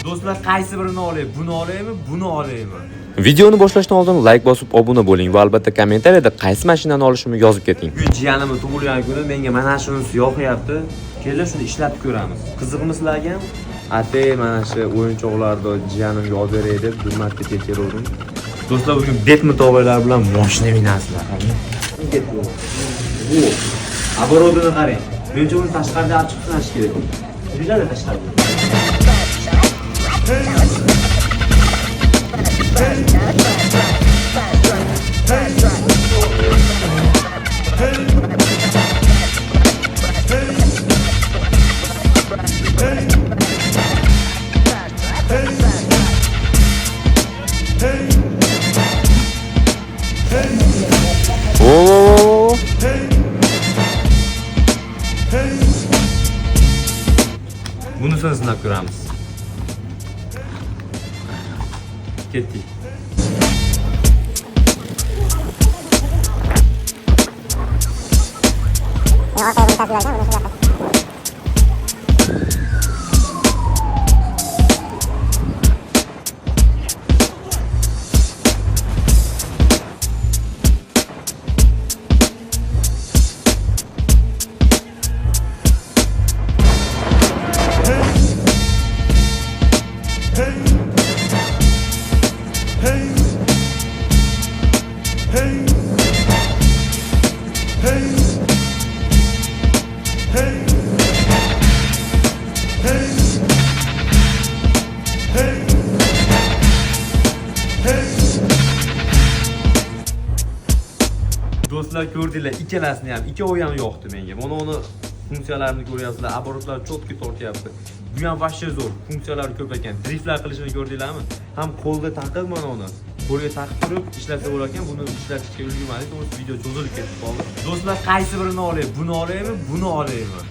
Do'stlar, qaysi birini olay? Buni olaymi, buni olaymi? Videoni boshlashdan oldin like bosib obuna bo'ling va albatta kommentariyada qaysi mashinani olishimni yozib keting. Bugun jiyanimning tug'ilgan kuni menga mana shunisi yoqyapti. Kelinglar shuni ishlatib ko'ramiz. Qiziqmi sizlarga? Atay mana shu o'yinchoqlarni jiyanimga olib beray deb bir marta kelgandim. Do'stlar, bugun betmi tog'aylar bilan mashina minasizlar. Оборотini qarang. Mencha uni tashqarida olib chiqarish kerak. Yuringlar tashqarida. Oo! Bunisini sinab ko'ramiz. Ketdik. Do'stlar, ko'rdinglar, ikkalasini ham, ikkovi ham yoqdi menga. Mana uni funksiyalarini ko'ryapsizlar, aborotlar cho'tki tortyapti. Bu ham vashcha zo'r, funksiyalari ko'p ekan. Driftlar qilishini ko'rdinglarmi? Ham qo'lga taqib mana uni. Qo'lga taqib turib ishlatsa bo'lar ekan, buni ishlatishga ulgurmadik, to'g'risi video cho'zilib ketib qoldi. Do'stlar, qaysi birini olay? Buni olaymi, buni olaymi?